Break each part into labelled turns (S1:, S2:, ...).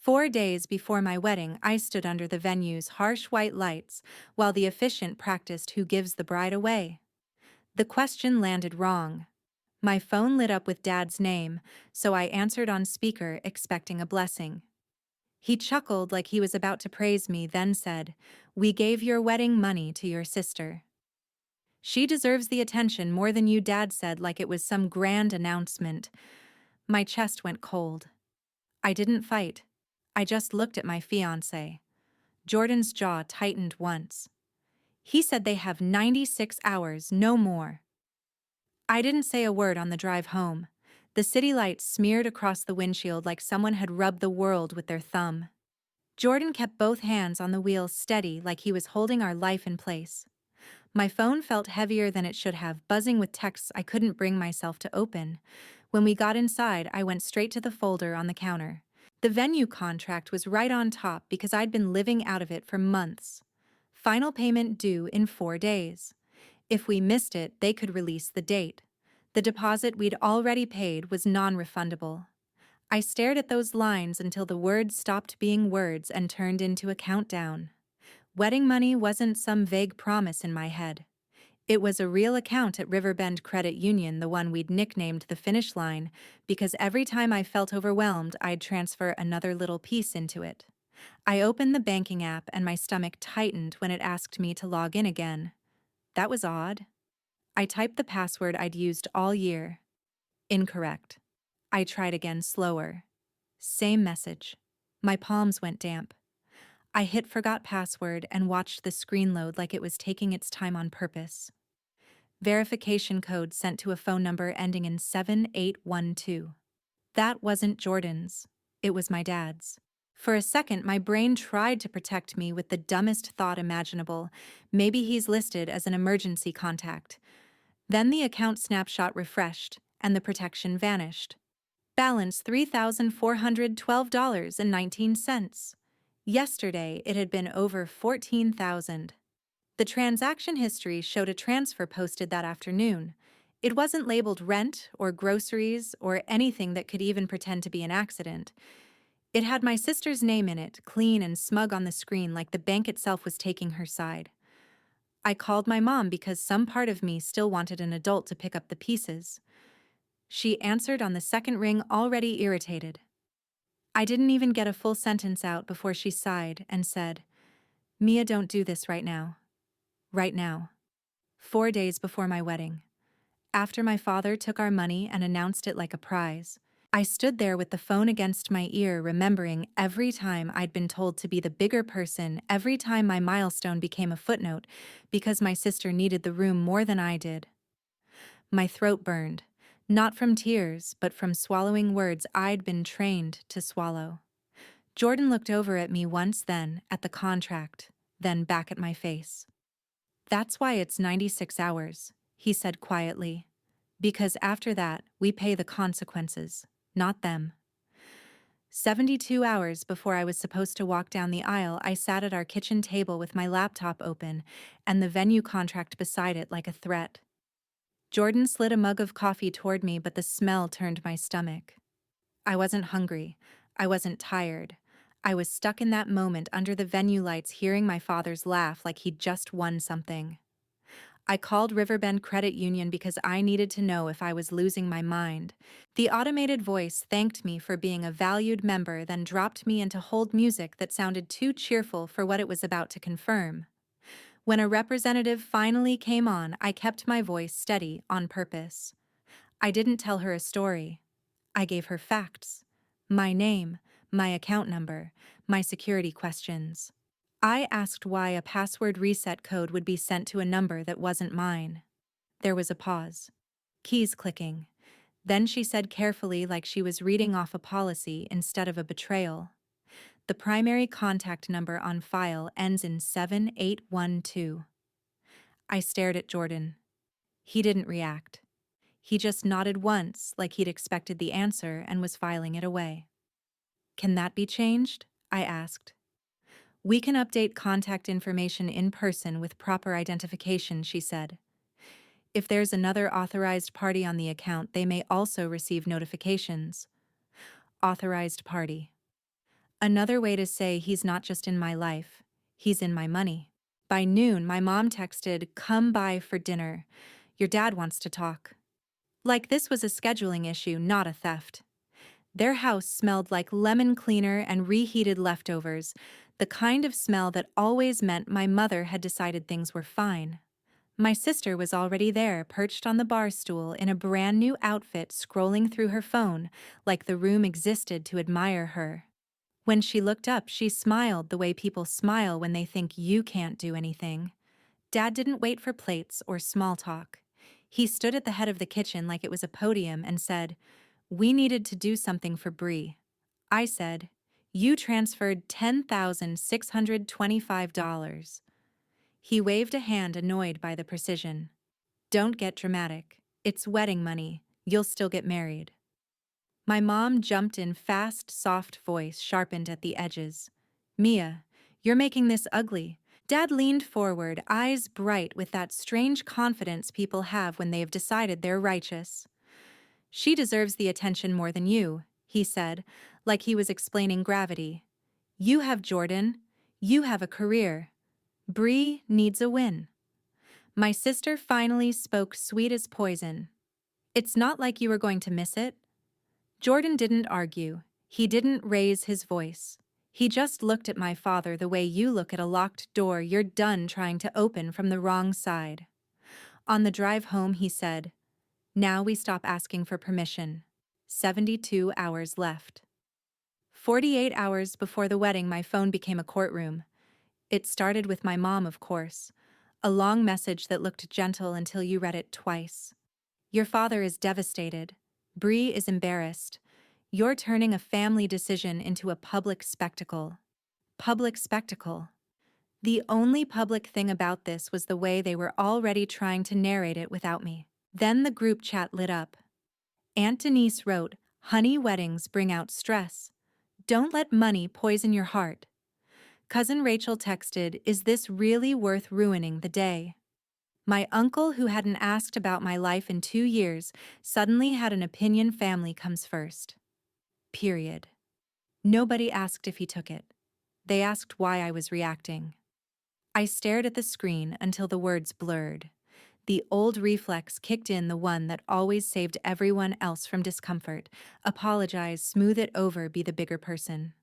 S1: 4 days before my wedding, I stood under the venue's harsh white lights while the officiant practiced who gives the bride away. The question landed wrong. My phone lit up with Dad's name, so I answered on speaker, expecting a blessing. He chuckled like he was about to praise me, then said, "We gave your wedding money to your sister. She deserves the attention more than you," Dad said like it was some grand announcement. My chest went cold. I didn't fight. I just looked at my fiancé. Jordan's jaw tightened once. He said they have 96 hours, no more. I didn't say a word on the drive home. The city lights smeared across the windshield like someone had rubbed the world with their thumb. Jordan kept both hands on the wheel steady like he was holding our life in place. My phone felt heavier than it should have, buzzing with texts I couldn't bring myself to open. When we got inside, I went straight to the folder on the counter. The venue contract was right on top because I'd been living out of it for months. Final payment due in 4 days. If we missed it, they could release the date. The deposit we'd already paid was non-refundable. I stared at those lines until the words stopped being words and turned into a countdown. Wedding money wasn't some vague promise in my head. It was a real account at Riverbend Credit Union, the one we'd nicknamed the finish line, because every time I felt overwhelmed, I'd transfer another little piece into it. I opened the banking app and my stomach tightened when it asked me to log in again. That was odd. I typed the password I'd used all year. Incorrect. I tried again, slower. Same message. My palms went damp. I hit forgot password and watched the screen load like it was taking its time on purpose. Verification code sent to a phone number ending in 7812. That wasn't Jordan's. It was my dad's. For a second, my brain tried to protect me with the dumbest thought imaginable. Maybe he's listed as an emergency contact. Then the account snapshot refreshed, and the protection vanished. Balance $3,412.19. Yesterday, it had been over $14,000. The transaction history showed a transfer posted that afternoon. It wasn't labeled rent or groceries or anything that could even pretend to be an accident. It had my sister's name in it, clean and smug on the screen like the bank itself was taking her side. I called my mom because some part of me still wanted an adult to pick up the pieces. She answered on the second ring, already irritated. I didn't even get a full sentence out before she sighed and said, "Mia, don't do this right now." Right now. 4 days before my wedding. After my father took our money and announced it like a prize, I stood there with the phone against my ear, remembering every time I'd been told to be the bigger person, every time my milestone became a footnote, because my sister needed the room more than I did. My throat burned, not from tears, but from swallowing words I'd been trained to swallow. Jordan looked over at me once, then at the contract, then back at my face. "That's why it's 96 hours, he said quietly. Because after that, we pay the consequences, not them. 72 hours before I was supposed to walk down the aisle, I sat at our kitchen table with my laptop open and the venue contract beside it like a threat. Jordan slid a mug of coffee toward me, but the smell turned my stomach. I wasn't hungry. I wasn't tired. I was stuck in that moment under the venue lights, hearing my father's laugh like he'd just won something. I called Riverbend Credit Union because I needed to know if I was losing my mind. The automated voice thanked me for being a valued member, then dropped me into hold music that sounded too cheerful for what it was about to confirm. When a representative finally came on, I kept my voice steady on purpose. I didn't tell her a story. I gave her facts. My name, my account number, my security questions. I asked why a password reset code would be sent to a number that wasn't mine. There was a pause. Keys clicking. Then she said carefully, like she was reading off a policy instead of a betrayal. "The primary contact number on file ends in 7812. I stared at Jordan. He didn't react. He just nodded once, like he'd expected the answer and was filing it away. "Can that be changed?" I asked. "We can update contact information in person with proper identification," she said. "If there's another authorized party on the account, they may also receive notifications." Authorized party. Another way to say he's not just in my life, he's in my money. By noon, my mom texted, "Come by for dinner. Your dad wants to talk." Like this was a scheduling issue, not a theft. Their house smelled like lemon cleaner and reheated leftovers, the kind of smell that always meant my mother had decided things were fine. My sister was already there, perched on the bar stool in a brand new outfit, scrolling through her phone, like the room existed to admire her. When she looked up, she smiled the way people smile when they think you can't do anything. Dad didn't wait for plates or small talk. He stood at the head of the kitchen like it was a podium and said, "We needed to do something for Bree." I said, "You transferred $10,625. He waved a hand, annoyed by the precision. "Don't get dramatic. It's wedding money. You'll still get married." My mom jumped in, fast, soft voice sharpened at the edges. "Mia, you're making this ugly." Dad leaned forward, eyes bright with that strange confidence people have when they have decided they're righteous. "She deserves the attention more than you," he said, like he was explaining gravity. "You have Jordan. You have a career. Bree needs a win." My sister finally spoke, sweet as poison. "It's not like you were going to miss it." Jordan didn't argue. He didn't raise his voice. He just looked at my father the way you look at a locked door you're done trying to open from the wrong side. On the drive home, he said, "Now we stop asking for permission." 72 hours left. 48 hours before the wedding, my phone became a courtroom. It started with my mom, of course. A long message that looked gentle until you read it twice. "Your father is devastated. Bree is embarrassed. You're turning a family decision into a public spectacle." Public spectacle. The only public thing about this was the way they were already trying to narrate it without me. Then the group chat lit up. Aunt Denise wrote, "Honey, weddings bring out stress. Don't let money poison your heart." Cousin Rachel texted, "Is this really worth ruining the day?" My uncle, who hadn't asked about my life in 2 years, suddenly had an opinion. Family comes first. Period. Nobody asked if he took it. They asked why I was reacting. I stared at the screen until the words blurred. The old reflex kicked in, the one that always saved everyone else from discomfort. Apologize, smooth it over, be the bigger person.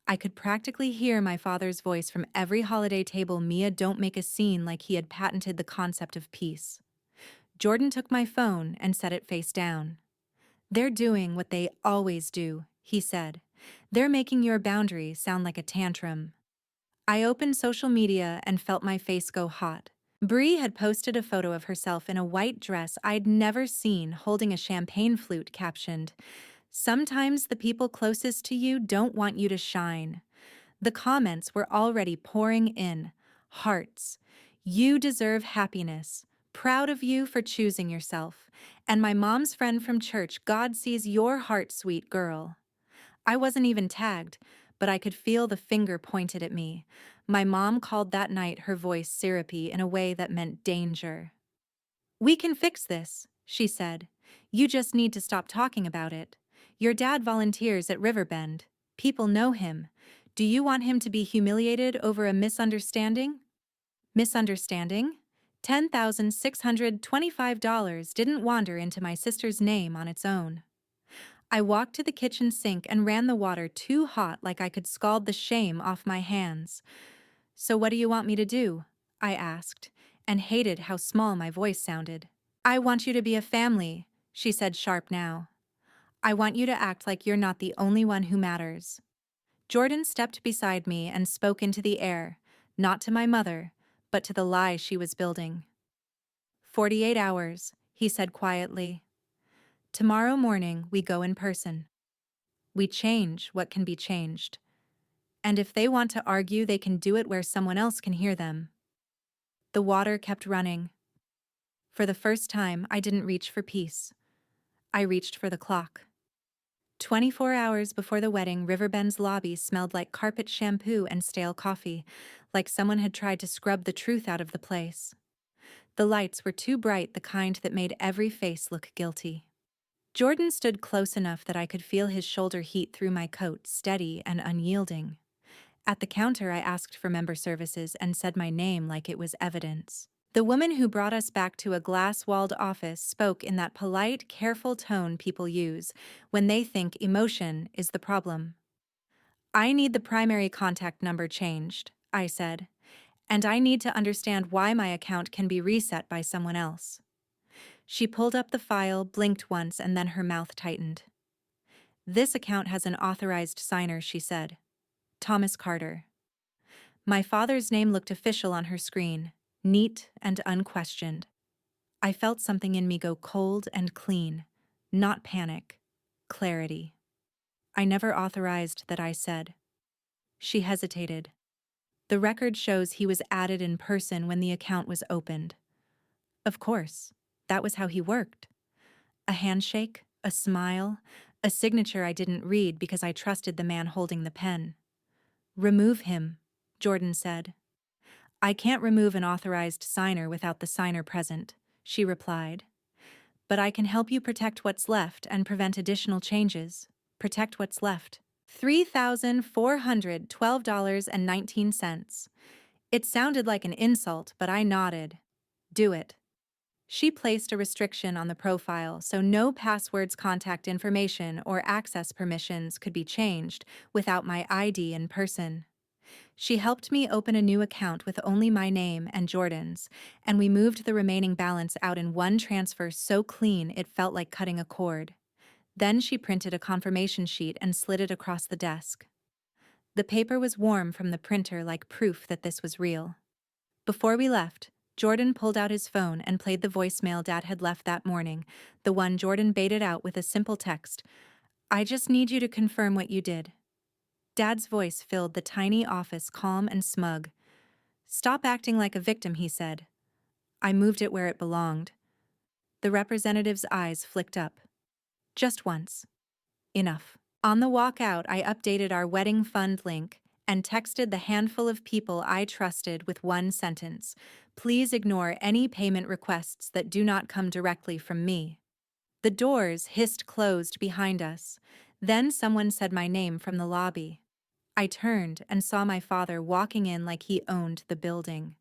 S1: I could practically hear my father's voice from every holiday table. "Mia, don't make a scene," like he had patented the concept of peace. Jordan took my phone and set it face down. "They're doing what they always do," he said. "They're making your boundary sound like a tantrum." I opened social media and felt my face go hot. Bree had posted a photo of herself in a white dress I'd never seen, holding a champagne flute, captioned, "Sometimes the people closest to you don't want you to shine." The comments were already pouring in. Hearts. "You deserve happiness. Proud of you for choosing yourself." And my mom's friend from church, "God sees your heart, sweet girl." I wasn't even tagged, but I could feel the finger pointed at me. My mom called that night, her voice syrupy in a way that meant danger. "We can fix this," she said. "You just need to stop talking about it. Your dad volunteers at Riverbend. People know him. Do you want him to be humiliated over a misunderstanding?" Misunderstanding? $10,625 didn't wander into my sister's name on its own. I walked to the kitchen sink and ran the water too hot, like I could scald the shame off my hands. "So what do you want me to do?" I asked, and hated how small my voice sounded. "I want you to be a family," she said, sharp now. "I want you to act like you're not the only one who matters." Jordan stepped beside me and spoke into the air, not to my mother, but to the lie she was building. 48 hours, he said quietly. "Tomorrow morning we go in person. We change what can be changed. And if they want to argue, they can do it where someone else can hear them." The water kept running. For the first time, I didn't reach for peace. I reached for the clock. 24 hours before the wedding, Riverbend's lobby smelled like carpet shampoo and stale coffee, like someone had tried to scrub the truth out of the place. The lights were too bright, the kind that made every face look guilty. Jordan stood close enough that I could feel his shoulder heat through my coat, steady and unyielding. At the counter, I asked for member services and said my name like it was evidence. The woman who brought us back to a glass-walled office spoke in that polite, careful tone people use when they think emotion is the problem. "I need the primary contact number changed," I said, "and I need to understand why my account can be reset by someone else." She pulled up the file, blinked once, and then her mouth tightened. "This account has an authorized signer," she said. "Thomas Carter." My father's name looked official on her screen, neat and unquestioned. I felt something in me go cold and clean, not panic, clarity. "I never authorized that," I said. She hesitated. "The record shows he was added in person when the account was opened." Of course, that was how he worked. A handshake, a smile, a signature I didn't read because I trusted the man holding the pen. "Remove him," Jordan said. "I can't remove an authorized signer without the signer present," she replied. "But I can help you protect what's left and prevent additional changes. Protect what's left." $3,412.19. It sounded like an insult, but I nodded. "Do it." She placed a restriction on the profile so no passwords, contact information, or access permissions could be changed without my ID in person. She helped me open a new account with only my name and Jordan's, and we moved the remaining balance out in one transfer so clean it felt like cutting a cord. Then she printed a confirmation sheet and slid it across the desk. The paper was warm from the printer, like proof that this was real. Before we left, Jordan pulled out his phone and played the voicemail Dad had left that morning, the one Jordan baited out with a simple text: "I just need you to confirm what you did." Dad's voice filled the tiny office, calm and smug. "Stop acting like a victim," he said. "I moved it where it belonged." The representative's eyes flicked up. "Just once. Enough." On the walk out, I updated our wedding fund link and texted the handful of people I trusted with one sentence: "Please ignore any payment requests that do not come directly from me." The doors hissed closed behind us. Then someone said my name from the lobby. I turned and saw my father walking in like he owned the building.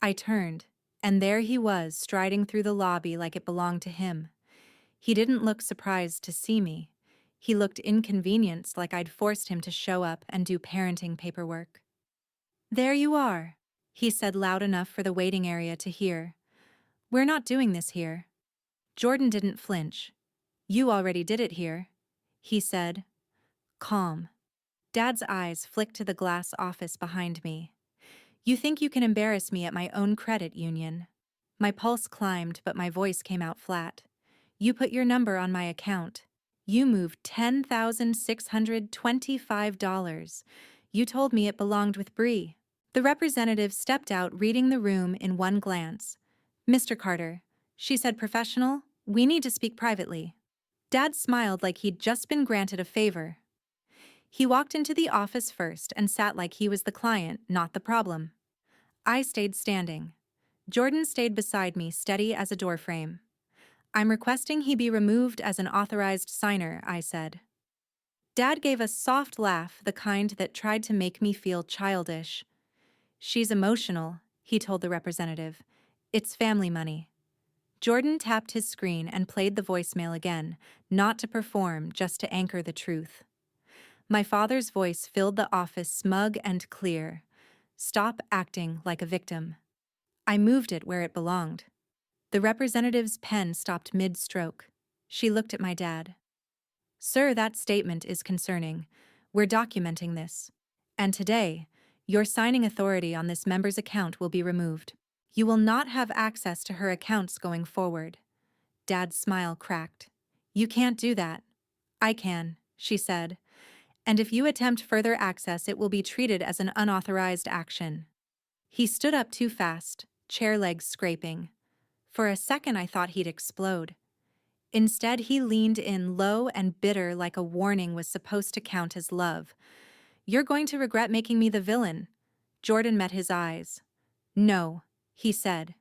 S1: I turned, and there he was, striding through the lobby like it belonged to him. He didn't look surprised to see me. He looked inconvenienced, like I'd forced him to show up and do parenting paperwork. "There you are," he said loud enough for the waiting area to hear. "We're not doing this here." Jordan didn't flinch. "You already did it here," he said, calm. Dad's eyes flicked to the glass office behind me. "You think you can embarrass me at my own credit union?" My pulse climbed, but my voice came out flat. "You put your number on my account. You moved $10,625. You told me it belonged with Bree." The representative stepped out, reading the room in one glance. "Mr. Carter," she said, professional, "we need to speak privately." Dad smiled like he'd just been granted a favor. He walked into the office first and sat like he was the client, not the problem. I stayed standing. Jordan stayed beside me, steady as a doorframe. "I'm requesting he be removed as an authorized signer," I said. Dad gave a soft laugh, the kind that tried to make me feel childish. "She's emotional," he told the representative. "It's family money." Jordan tapped his screen and played the voicemail again, not to perform, just to anchor the truth. My father's voice filled the office, smug and clear. "Stop acting like a victim. I moved it where it belonged." The representative's pen stopped mid-stroke. She looked at my dad. "Sir, that statement is concerning. We're documenting this. And today, your signing authority on this member's account will be removed. You will not have access to her accounts going forward." Dad's smile cracked. "You can't do that." "I can," she said. "And if you attempt further access, it will be treated as an unauthorized action." He stood up too fast, chair legs scraping. For a second, I thought he'd explode. Instead, he leaned in, low and bitter, like a warning was supposed to count as love. "You're going to regret making me the villain." Jordan met his eyes. "No," he said.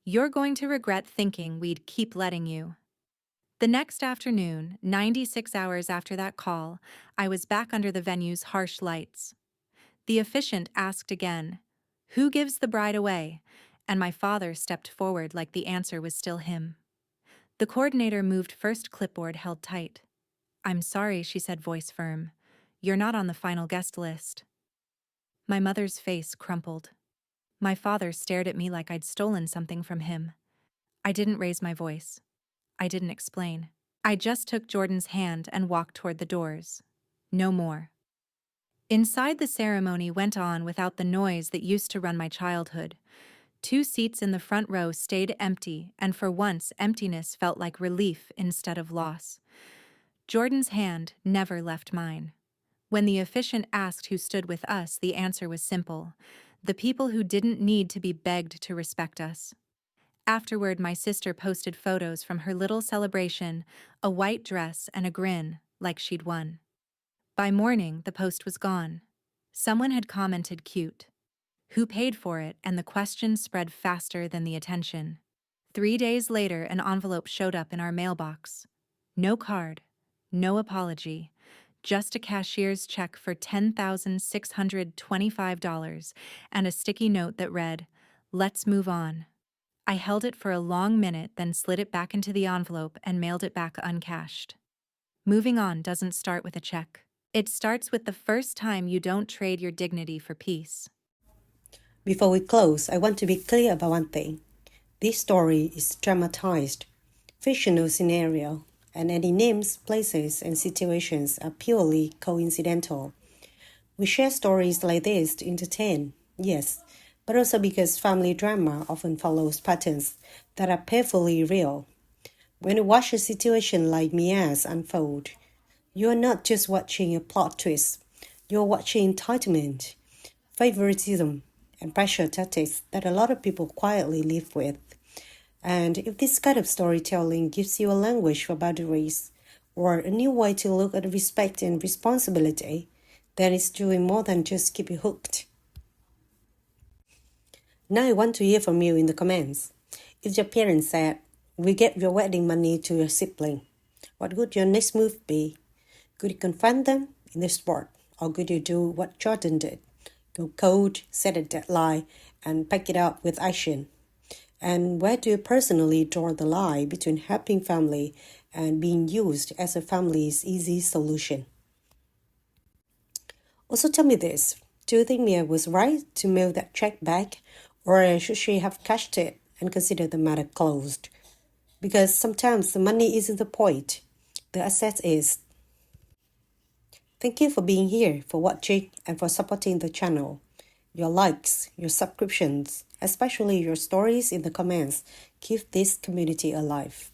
S1: "You're going to regret thinking we'd keep letting you." The next afternoon, 96 hours after that call, I was back under the venue's harsh lights. The officiant asked again, "Who gives the bride away?" And my father stepped forward like the answer was still him. The coordinator moved first clipboard held tight. "I'm sorry," she said, voice firm. "You're not on the final guest list." My mother's face crumpled. My father stared at me like I'd stolen something from him. I didn't raise my voice. I didn't explain. I just took Jordan's hand and walked toward the doors. No more. Inside, the ceremony went on without the noise that used to run my childhood. 2 seats in the front row stayed empty, and for once emptiness felt like relief instead of loss. Jordan's hand never left mine. When the officiant asked who stood with us, the answer was simple: the people who didn't need to be begged to respect us. Afterward, my sister posted photos from her little celebration, a white dress and a grin, like she'd won. By morning, the post was gone. Someone had commented cute. Who paid for it? And the question spread faster than the attention. 3 days later, an envelope showed up in our mailbox. No card, no apology, just a cashier's check for $10,625 and a sticky note that read, "Let's move on." I held it for a long minute, then slid it back into the envelope and mailed it back uncashed. Moving on doesn't start with a check. It starts with the first time you don't trade your dignity for peace.
S2: Before we close, I want to be clear about one thing. This story is dramatized, fictional scenario, and any names, places, and situations are purely coincidental. We share stories like this to entertain, yes, but also because family drama often follows patterns that are painfully real. When you watch a situation like Mia's unfold, you are not just watching a plot twist, you're watching entitlement, favoritism, and pressure tactics that a lot of people quietly live with. And if this kind of storytelling gives you a language for boundaries or a new way to look at respect and responsibility, then it's doing more than just keep you hooked. Now I want to hear from you in the comments. If your parents said, "We gave your wedding money to your sibling," what would your next move be? Could you confront them in the sport, or could you do what Jordan did? Go cold, set a deadline, and back it up with action. And where do you personally draw the line between helping family and being used as a family's easy solution? Also tell me this, do you think Mia was right to mail that check back, or should she have cashed it and considered the matter closed? Because sometimes the money isn't the point, the asset is. Thank you for being here, for watching, and for supporting the channel. Your likes, your subscriptions, especially your stories in the comments, keep this community alive.